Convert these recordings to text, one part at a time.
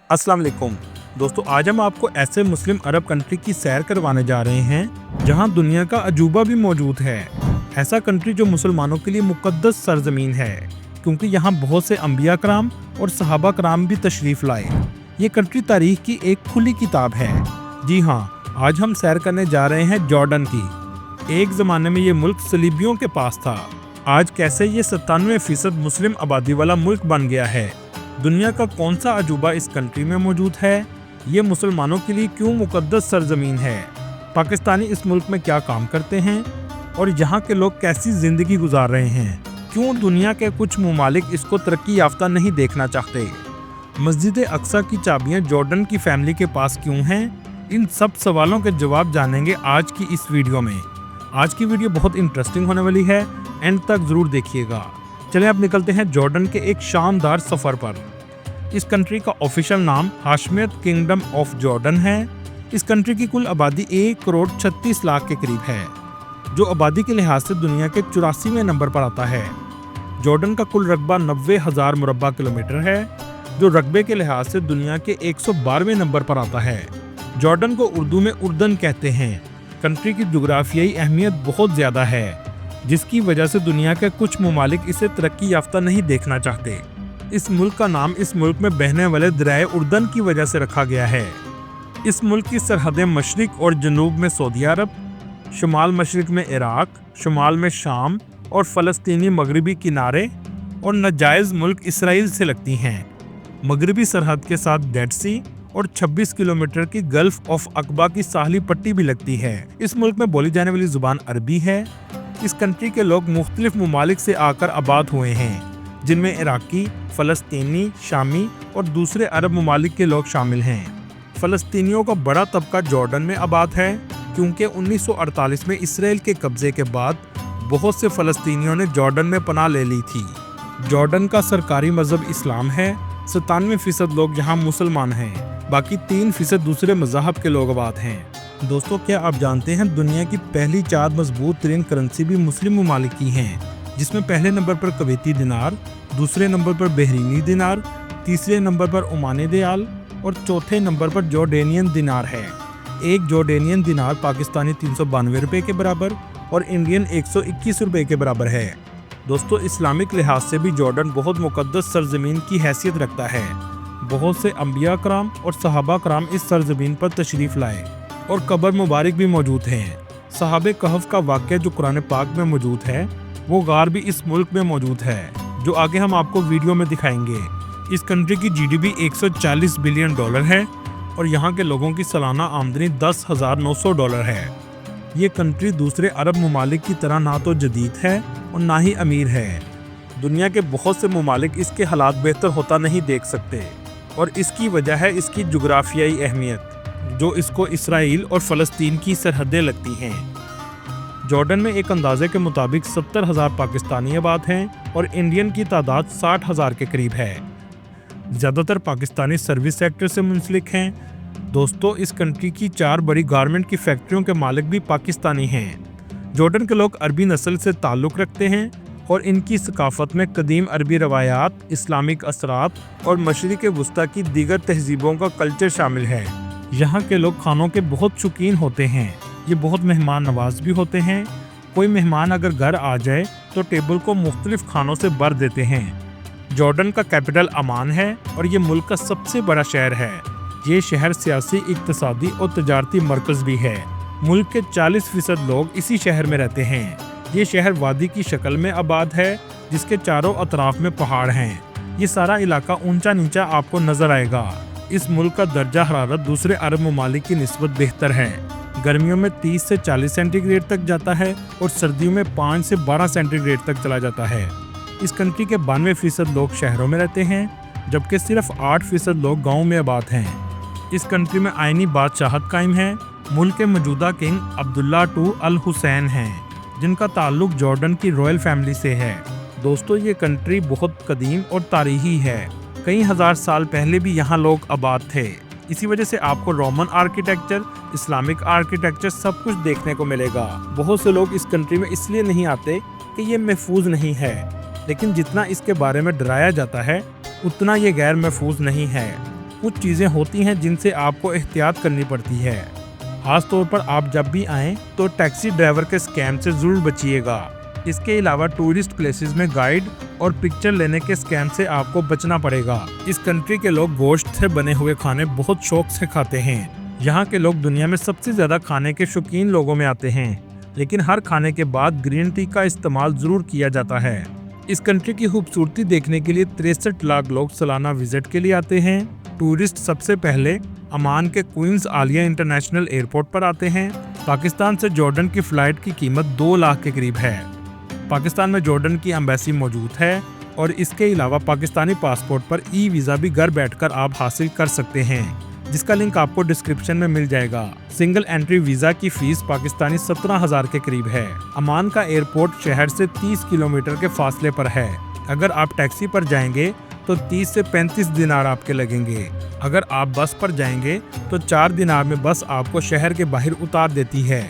अस्सलाम वालेकुम दोस्तों, आज हम आपको ऐसे मुस्लिम अरब कंट्री की सैर करवाने जा रहे हैं जहां दुनिया का अजूबा भी मौजूद है। ऐसा कंट्री जो मुसलमानों के लिए मुकद्दस सरजमीन है, क्योंकि यहां बहुत से अंबिया कराम और सहाबा कराम भी तशरीफ लाए। ये कंट्री तारीख की एक खुली किताब है। जी हाँ, आज हम सैर करने जा रहे हैं जॉर्डन की। एक ज़माने में ये मुल्क सलीबियों के पास था। आज कैसे ये 97% मुस्लिम आबादी वाला मुल्क बन गया है। दुनिया का कौन सा अजूबा इस कंट्री में मौजूद है, ये मुसलमानों के लिए क्यों मुकद्दस सरजमीन है, पाकिस्तानी इस मुल्क में क्या काम करते हैं और यहाँ के लोग कैसी ज़िंदगी गुजार रहे हैं, क्यों दुनिया के कुछ ममालिक इसको तरक्की याफ्ता नहीं देखना चाहते, मस्जिद अक्सा की चाबियाँ जॉर्डन की फैमिली के पास क्यों हैं, इन सब सवालों के जवाब जानेंगे आज की इस वीडियो में। आज की वीडियो बहुत इंटरेस्टिंग होने वाली है, एंड तक ज़रूर देखिएगा। चलिए अब निकलते हैं जॉर्डन के एक शानदार सफ़र पर। इस कंट्री का ऑफिशियल नाम हाशमियत किंगडम ऑफ जॉर्डन है। इस कंट्री की कुल आबादी 1 करोड़ 36 लाख के करीब है, जो आबादी के लिहाज से दुनिया के 84वें नंबर पर आता है। जॉर्डन का कुल रकबा 90,000 मुरब्बा किलोमीटर है, जो रकबे के लिहाज से दुनिया के 112वें नंबर पर आता है। जॉर्डन को उर्दू में उर्दन कहते हैं। कंट्री की जुग्राफियाई अहमियत बहुत ज़्यादा है, जिसकी वजह से दुनिया के कुछ ममालिक इसे तरक्की याफ्ता नहीं देखना चाहते। इस मुल्क का नाम इस मुल्क में बहने वाले दरियाए उर्दन की वजह से रखा गया है। इस मुल्क की सरहदें मशरिक और जनूब में सऊदी अरब, शुमाल मशरिक में इराक, शुमाल में शाम और फ़लस्तीनी मगरबी किनारे और नाजायज़ मुल्क इसराइल से लगती हैं। मगरबी सरहद के साथ डेड सी और 26 किलोमीटर की गल्फ ऑफ अकबा की साहली पट्टी भी लगती है। इस मुल्क में बोली जाने वाली ज़ुबान अरबी है। इस कंट्री के लोग मुख्तलिफ ममालिक से आकर आबाद हुए हैं, जिनमें इराकी, फ़लस्तीनी, शामी और दूसरे अरब ममालिक के लोग शामिल हैं। फ़लस्तीनियों का बड़ा तबका जॉर्डन में आबाद है, क्योंकि 1948 में इसराइल के कब्ज़े के बाद बहुत से फ़लस्तीनियों ने जॉर्डन में पनाह ले ली थी। जॉर्डन का सरकारी मज़हब इस्लाम है। 97% लोग यहाँ मुसलमान हैं, बाकी 3% दूसरे मज़हब के लोग आबाद हैं। दोस्तों, क्या आप जानते हैं दुनिया की पहली 4 मजबूत तरीन करेंसी भी मुस्लिम ममालिक की हैं, जिसमें पहले नंबर पर कुवैती दिनार, दूसरे नंबर पर बहरीनी दिनार, तीसरे नंबर पर ओमानी दियाल और चौथे नंबर पर जॉर्डेनियन दिनार है। एक जॉर्डेनियन दिनार पाकिस्तानी 392 रुपये के बराबर और इंडियन 121 रुपये के बराबर है। दोस्तों, इस्लामिक लिहाज से भी जॉर्डन बहुत मुकद्दस सरजमीन की हैसियत रखता है। बहुत से अंबिया कराम और सहाबा कराम इस सरजमीन पर तशरीफ़ लाए और कब्र मुबारक भी मौजूद हैं। सहाबे कहफ का वाक़या जो कुरान पाक में मौजूद है, वो गार भी इस मुल्क में मौजूद है, जो आगे हम आपको वीडियो में दिखाएंगे। इस कंट्री की जीडीपी 140 बिलियन डॉलर है और यहाँ के लोगों की सालाना आमदनी $10,900 है। ये कंट्री दूसरे अरब ममालिक की तरह ना तो जदीद है और ना ही अमीर है। दुनिया के बहुत से ममालिक इसके हालात बेहतर होता नहीं देख सकते, और इसकी वजह है इसकी जुग्राफियाई अहमियत, जो इसको इसराइल और फ़लस्तीन की सरहदें लगती हैं। जॉर्डन में एक अंदाजे के मुताबिक 70,000 पाकिस्तानी आबाद हैं और इंडियन की तादाद 60,000 के करीब है। ज़्यादातर पाकिस्तानी सर्विस सेक्टर से मुंसलिक हैं। दोस्तों, इस कंट्री की 4 बड़ी गारमेंट की फैक्ट्रियों के मालिक भी पाकिस्तानी हैं। जॉर्डन के लोग अरबी नस्ल से ताल्लुक़ रखते हैं और इनकी सकाफ़त में कदीम अरबी रवायात, इस्लामिक असरात और मशरिक़ वुस्ता की दीगर तहजीबों का कल्चर शामिल है। यहाँ के लोग खानों के बहुत शौकीन होते हैं। ये बहुत मेहमान नवाज भी होते हैं। कोई मेहमान अगर घर आ जाए तो टेबल को मुख्तलिफ खानों से भर देते हैं। जॉर्डन का कैपिटल अमान है और ये मुल्क का सबसे बड़ा शहर है। ये शहर सियासी, इक़्तिसादी और तजारती मरकज़ भी है। मुल्क के 40% लोग इसी शहर में रहते हैं। ये शहर वादी की शक्ल में आबाद है, जिसके चारों अतराफ में पहाड़ हैं। ये सारा इलाका ऊंचा नीचा आपको नज़र आएगा। इस मुल्क का दर्जा हरारत दूसरे अरब ममालिक की निस्बत बेहतर है। गर्मियों में 30 से 40 सेंटीग्रेड तक जाता है और सर्दियों में 5 से 12 सेंटीग्रेड तक चला जाता है। इस कंट्री के 92% लोग शहरों में रहते हैं, जबकि सिर्फ 8% लोग गाँव में आबाद हैं। इस कंट्री में आइनी बादशाहत कायम है। मुल्क के मौजूदा किंग अब्दुल्ला II अल हुसैन हैं, जिनका ताल्लुक जॉर्डन की रॉयल फैमिली से है। दोस्तों, ये कंट्री बहुत कदीम और तारीखी है। कई हज़ार साल पहले भी यहाँ लोग आबाद थे। इसी वजह से आपको रोमन आर्किटेक्चर, इस्लामिक आर्किटेक्चर सब कुछ देखने को मिलेगा। बहुत से लोग इस कंट्री में इसलिए नहीं आते कि ये महफूज नहीं है, लेकिन जितना इसके बारे में डराया जाता है उतना ये गैर महफूज नहीं है। कुछ चीज़ें होती हैं जिनसे आपको एहतियात करनी पड़ती है। खास तौर पर आप जब भी आएँ तो टैक्सी ड्राइवर के स्कैम से ज़रूर बचिएगा। इसके अलावा टूरिस्ट प्लेसेस में गाइड और पिक्चर लेने के स्कैम से आपको बचना पड़ेगा। इस कंट्री के लोग गोश्त से बने हुए खाने बहुत शौक से खाते हैं। यहाँ के लोग दुनिया में सबसे ज़्यादा खाने के शौकीन लोगों में आते हैं, लेकिन हर खाने के बाद ग्रीन टी का इस्तेमाल ज़रूर किया जाता है। इस कंट्री की खूबसूरती देखने के लिए 63 लाख लोग सालाना विजिट के लिए आते हैं। टूरिस्ट सबसे पहले अमान के क्वींस आलिया इंटरनेशनल एयरपोर्ट पर आते हैं। पाकिस्तान से जॉर्डन की फ़्लाइट की कीमत 2 लाख के करीब है। पाकिस्तान में जॉर्डन की एम्बेसी मौजूद है और इसके अलावा पाकिस्तानी पासपोर्ट पर ई वीज़ा भी घर बैठकर आप हासिल कर सकते हैं, जिसका लिंक आपको डिस्क्रिप्शन में मिल जाएगा। सिंगल एंट्री वीज़ा की फीस पाकिस्तानी 17,000 के करीब है। अमान का एयरपोर्ट शहर से 30 किलोमीटर के फासले पर है। अगर आप टैक्सी पर जाएंगे तो 30 से 35 दिनार आपके लगेंगे। अगर आप बस पर जाएंगे तो 4 दिनार में बस आपको शहर के बाहर उतार देती है।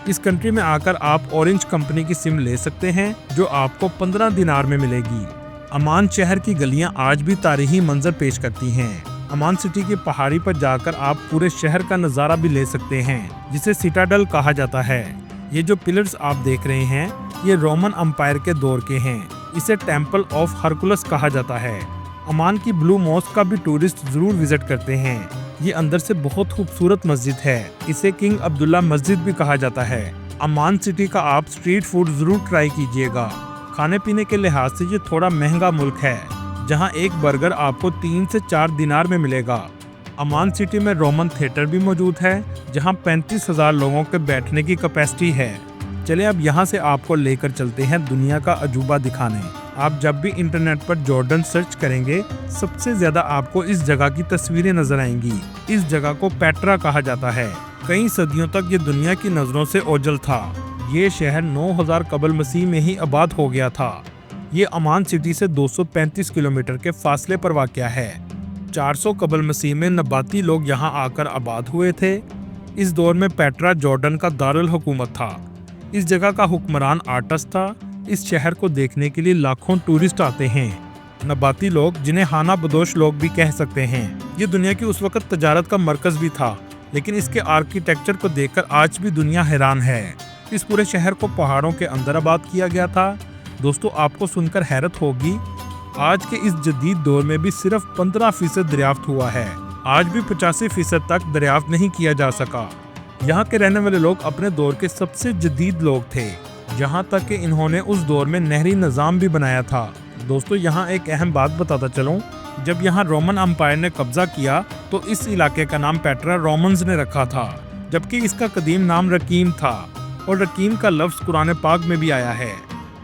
इस कंट्री में आकर आप ऑरेंज कंपनी की सिम ले सकते हैं, जो आपको 15 दिनार में मिलेगी। अमान शहर की गलियां आज भी तारीखी मंजर पेश करती हैं। अमान सिटी की पहाड़ी पर जाकर आप पूरे शहर का नज़ारा भी ले सकते हैं, जिसे सिटाडल कहा जाता है। ये जो पिलर्स आप देख रहे हैं, ये रोमन अम्पायर के दौर के हैं। इसे टेम्पल ऑफ हरकुलस कहा जाता है। अमान की ब्लू मॉस्क का भी टूरिस्ट जरूर विजिट करते हैं। ये अंदर से बहुत खूबसूरत मस्जिद है। इसे किंग अब्दुल्ला मस्जिद भी कहा जाता है। अमान सिटी का आप स्ट्रीट फूड जरूर ट्राई कीजिएगा। खाने पीने के लिहाज से ये थोड़ा महंगा मुल्क है, जहां एक बर्गर आपको 3 से 4 दिनार में मिलेगा। अमान सिटी में रोमन थिएटर भी मौजूद है, जहां 35,000 लोगों के बैठने की कैपेसिटी है। चले अब यहाँ से आपको लेकर चलते हैं दुनिया का अजूबा दिखाने। आप जब भी इंटरनेट पर जॉर्डन सर्च करेंगे, सबसे ज्यादा आपको इस जगह की तस्वीरें नजर आएंगी। इस जगह को पेट्रा कहा जाता है। कई सदियों तक ये दुनिया की नजरों से ओझल था। ये शहर 9000 कबल मसीह में ही आबाद हो गया था। ये अमान सिटी से 235 किलोमीटर के फासले पर वाक़या है। 400 कबल मसीह में नबाती लोग यहाँ आकर आबाद हुए थे। इस दौर में पेट्रा जॉर्डन का दारुल हुकूमत था। इस जगह का हुक्मरान आर्टस था। इस शहर को देखने के लिए लाखों टूरिस्ट आते हैं। नबाती लोग, जिन्हें हाना बदोश लोग भी कह सकते हैं, ये दुनिया की उस वक्त तजारत का मरकज भी था, लेकिन इसके आर्किटेक्चर को देखकर आज भी दुनिया हैरान है। इस पूरे शहर को पहाड़ों के अंदर आबाद किया गया था। दोस्तों, आपको सुनकर हैरत होगी, आज के इस जदीद दौर में भी सिर्फ 15% दरियाफ्त हुआ है। आज भी 85% तक दरियाफ्त नहीं किया जा सका। यहाँ के रहने वाले लोग अपने दौर के सबसे जदीद लोग थे, यहाँ तक कि इन्होंने उस दौर में नहरी निज़ाम भी बनाया था। दोस्तों, यहाँ एक अहम बात बताता चलूँ, जब यहाँ रोमन अम्पायर ने कब्जा किया तो इस इलाके का नाम पेट्रा रोमन्स ने रखा था, जबकि इसका कदीम नाम रकीम था और रकीम का लफ्ज़ कुरान पाक में भी आया है।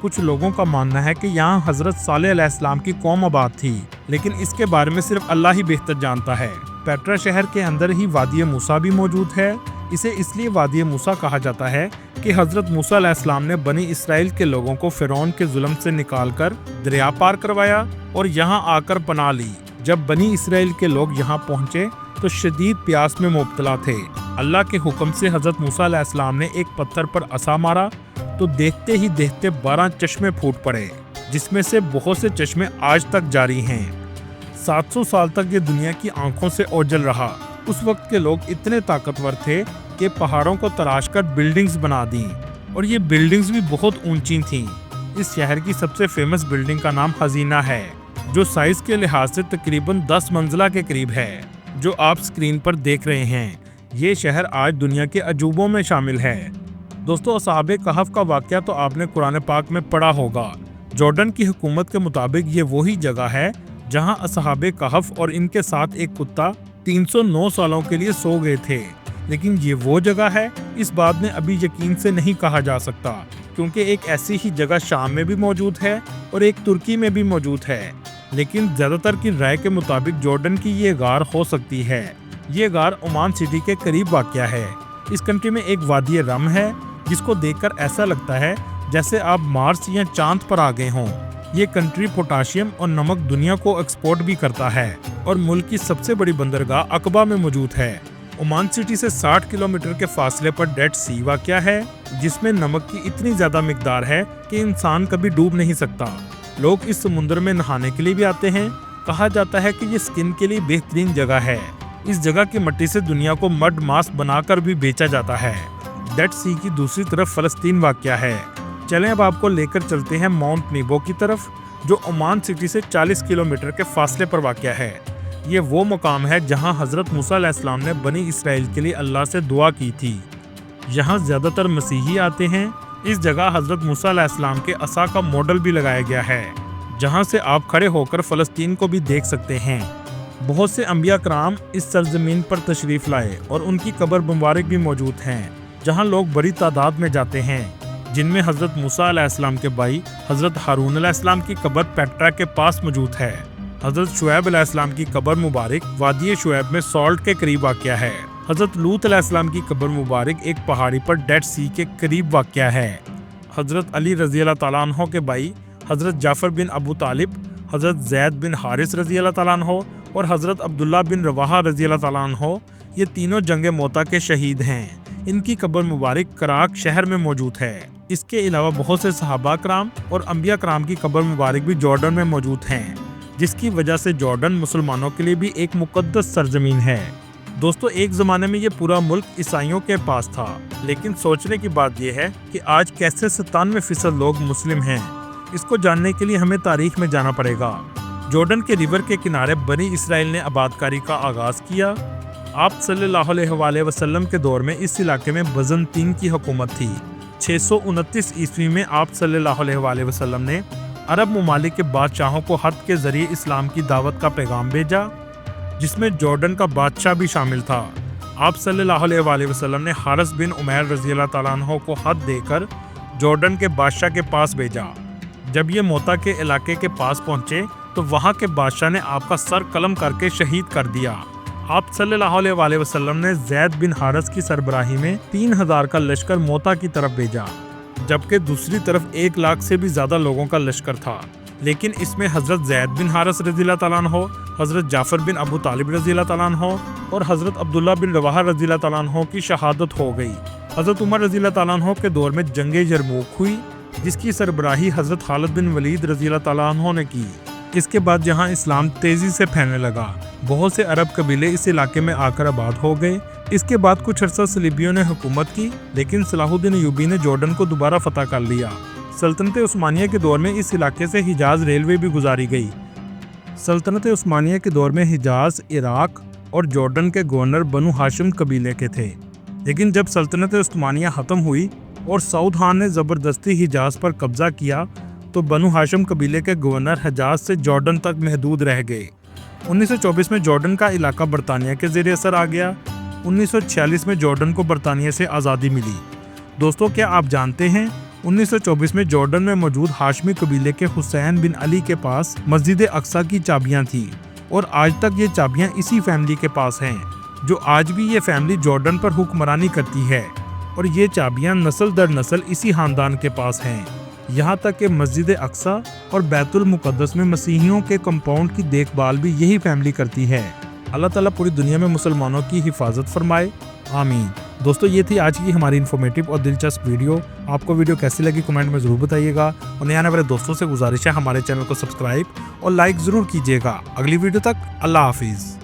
कुछ लोगों का मानना है कि यहाँ हज़रत सालेह अलैहिस्सलाम की कौम आबाद थी, लेकिन इसके बारे में सिर्फ अल्लाह ही बेहतर जानता है। पेट्रा शहर के अंदर ही वादी मूसा भी मौजूद है। इसे इसलिए वादी मूसा कहा जाता है कि हज़रत मूसा अलैहिस्सलाम ने बनी इसराइल के लोगों को फ़िरौन के जुल्म से निकालकर दरिया पार करवाया और यहाँ आकर पनाह ली। जब बनी इसराइल के लोग यहाँ पहुँचे तो शदीद प्यास में मुब्तला थे। अल्लाह के हुक्म से हज़रत मूसा अलैहिस्सलाम ने एक पत्थर पर असा मारा तो देखते ही देखते 12 चश्मे फूट पड़े, जिसमें से बहुत से चश्मे आज तक जारी हैं। 700 साल तक ये दुनिया की आंखों से ओझल रहा। उस वक्त के लोग इतने ताकतवर थे कि पहाड़ों को तराश कर बिल्डिंग्स बना दी, और ये बिल्डिंग्स भी बहुत ऊंची थीं। इस शहर की सबसे फेमस बिल्डिंग का नाम हजीना है, जो साइज के लिहाज से तकरीबन 10 मंजिला के करीब है, जो आप स्क्रीन पर देख रहे हैं। ये शहर आज दुनिया के अजूबों में शामिल है। दोस्तों, असहाबे कहफ का वाक़या तो आपने कुरान पाक में पढ़ा होगा। जॉर्डन की हुकूमत के मुताबिक ये वही जगह है जहां असहाबे कहफ और इनके साथ एक कुत्ता 309 सालों के लिए सो गए थे। लेकिन ये वो जगह है, इस बात ने अभी यकीन से नहीं कहा जा सकता, क्योंकि एक ऐसी ही जगह शाम में भी मौजूद है और एक तुर्की में भी मौजूद है। लेकिन ज़्यादातर की राय के मुताबिक जॉर्डन की ये गार हो सकती है। ये गार ओमान सिटी के करीब वाक़या है। इस कंट्री में एक वादी रम है, जिसको देखकर ऐसा लगता है जैसे आप मार्स या चांद पर आ गए हों। ये कंट्री पोटाशियम और नमक दुनिया को एक्सपोर्ट भी करता है और मुल्क की सबसे बड़ी बंदरगाह अकबा में मौजूद है। ओमान सिटी से 60 किलोमीटर के फासले पर डेड सी वाक़या है, जिसमें नमक की इतनी ज़्यादा मिकदार है कि इंसान कभी डूब नहीं सकता। लोग इस समुद्र में नहाने के लिए भी आते हैं। کہا جاتا ہے کہ یہ سکن کے لیے بہترین جگہ ہے۔ اس جگہ کی مٹی سے دنیا کو مڈ ماسک بنا کر بھی بیچا جاتا ہے۔ ڈیڈ سی کی دوسری طرف فلسطین واقع ہے۔ چلیں اب آپ کو لے کر چلتے ہیں ماؤنٹ نیبو کی طرف، جو عمان سٹی سے 40 کلومیٹر کے فاصلے پر واقع ہے۔ یہ وہ مقام ہے جہاں حضرت موسیٰ علیہ السلام نے بنی اسرائیل کے لیے اللہ سے دعا کی تھی۔ یہاں زیادہ تر مسیحی آتے ہیں۔ اس جگہ حضرت موسیٰ علیہ السلام کے عصا کا ماڈل بھی لگایا گیا ہے، جہاں سے آپ کھڑے ہو کر فلسطین کو بھی دیکھ سکتے ہیں۔ بہت سے انبیاء کرام اس سرزمین پر تشریف لائے اور ان کی قبر مبارک بھی موجود ہیں، جہاں لوگ بڑی تعداد میں جاتے ہیں، جن میں حضرت موسیٰ علیہ السلام کے بھائی حضرت ہارون علیہ السلام کی قبر پیٹرا کے پاس موجود ہے۔ حضرت شعیب علیہ السلام کی قبر مبارک وادی شعیب میں سالٹ کے قریب واقع ہے۔ حضرت لوط علیہ السلام کی قبر مبارک ایک پہاڑی پر ڈیڈ سی کے قریب واقع ہے۔ حضرت علی رضی اللہ تعالیٰ عنہ کے بھائی حضرت جعفر بن ابو طالب، حضرت زید بن حارث رضی اللہ تعالیٰ عنہ اور حضرت عبداللہ بن رواحہ رضی اللہ تعالیٰ عنہ، یہ تینوں جنگ موتا کے شہید ہیں۔ ان کی قبر مبارک کراک شہر میں موجود ہے۔ اس کے علاوہ بہت سے صحابہ کرام اور انبیاء کرام کی قبر مبارک بھی جارڈن میں موجود ہیں، جس کی وجہ سے جارڈن مسلمانوں کے لیے بھی ایک مقدس سرزمین ہے۔ دوستو، ایک زمانے میں یہ پورا ملک عیسائیوں کے پاس تھا، لیکن سوچنے کی بات یہ ہے کہ آج کیسے 97% لوگ مسلم ہیں۔ اس کو جاننے کے لیے ہمیں تاریخ میں جانا پڑے گا۔ جارڈن کے ریور کے کنارے بنی اسرائیل نے آباد کاری کا آغاز کیا۔ آپ صلی اللہ علیہ وآلہ وسلم کے دور میں اس علاقے میں بزنطین کی حکومت تھی۔ 629 عیسوی میں آپ صلی اللہ علیہ وآلہ وسلم نے عرب ممالک کے بادشاہوں کو خط کے ذریعے اسلام کی دعوت کا پیغام بھیجا، جس میں جارڈن کا بادشاہ بھی شامل تھا۔ آپ صلی اللہ علیہ وآلہ وسلم نے حارث بن عمیر رضی اللہ تعالیٰ عنہ کو خط دے کر جارڈن کے بادشاہ کے پاس بھیجا۔ جب یہ موتا کے علاقے کے پاس پہنچے تو وہاں کے بادشاہ نے آپ کا سر قلم کر کے شہید کر دیا۔ آپ صلی اللہ علیہ وآلہ وسلم نے زید بن حارث کی سربراہی میں 3000 کا لشکر موتا کی طرف بھیجا، جبکہ دوسری طرف 1 لاکھ سے بھی زیادہ لوگوں کا لشکر تھا، لیکن اس میں حضرت زید بن حارث رضی اللہ تعالیٰ عنہ، حضرت جعفر بن ابو طالب رضی اللہ تعالیٰ عنہ اور حضرت عبداللہ بن رواحہ رضی اللہ تعالیٰ عنہ کی شہادت ہو گئی۔ حضرت عمر رضی اللہ تعالیٰ عنہ کے دور میں جنگ یرموک ہوئی، جس کی سربراہی حضرت خالد بن ولید رضی اللہ تعالیٰ عنہ نے کی۔ اس کے بعد جہاں اسلام تیزی سے پھیلنے لگا، بہت سے عرب قبیلے اس علاقے میں آ کر آباد ہو گئے۔ اس کے بعد کچھ عرصہ صلیبیوں نے حکومت کی، لیکن صلاح الدین ایوبی نے جارڈن کو دوبارہ فتح کر لیا۔ سلطنت عثمانیہ کے دور میں اس علاقے سے حجاز ریلوے بھی گزاری گئی۔ سلطنت عثمانیہ کے دور میں حجاز عراق اور جارڈن کے گورنر بنو ہاشم قبیلے کے تھے، لیکن جب سلطنت عثمانیہ ختم ہوئی اور سعود خان نے زبردستی حجاز پر قبضہ کیا تو بنو ہاشم قبیلے کے گورنر حجاز سے جارڈن تک محدود رہ گئے۔ 1924 میں جارڈن کا علاقہ برطانیہ کے زیر اثر آ گیا۔ 1946 میں جارڈن کو برطانیہ سے آزادی ملی۔ دوستو، کیا آپ جانتے ہیں 1924 میں جارڈن میں موجود ہاشمی قبیلے کے حسین بن علی کے پاس مسجد اقصی کی چابیاں تھیں، اور آج تک یہ چابیاں اسی فیملی کے پاس ہیں، جو آج بھی یہ فیملی جارڈن پر حکمرانی کرتی ہے، اور یہ چابیاں نسل در نسل اسی خاندان کے پاس ہیں۔ یہاں تک کہ مسجد اقصی اور بیت المقدس میں مسیحیوں کے کمپاؤنڈ کی دیکھ بھال بھی یہی فیملی کرتی ہے۔ اللہ تعالیٰ پوری دنیا میں مسلمانوں کی حفاظت فرمائے، آمین۔ دوستو، یہ تھی آج کی ہماری انفارمیٹیو اور دلچسپ ویڈیو۔ آپ کو ویڈیو کیسی لگی کمنٹ میں ضرور بتائیے گا، اور نئے آنے والے دوستوں سے گزارش ہے ہمارے چینل کو سبسکرائب اور لائک ضرور کیجیے گا۔ اگلی ویڈیو تک اللہ حافظ۔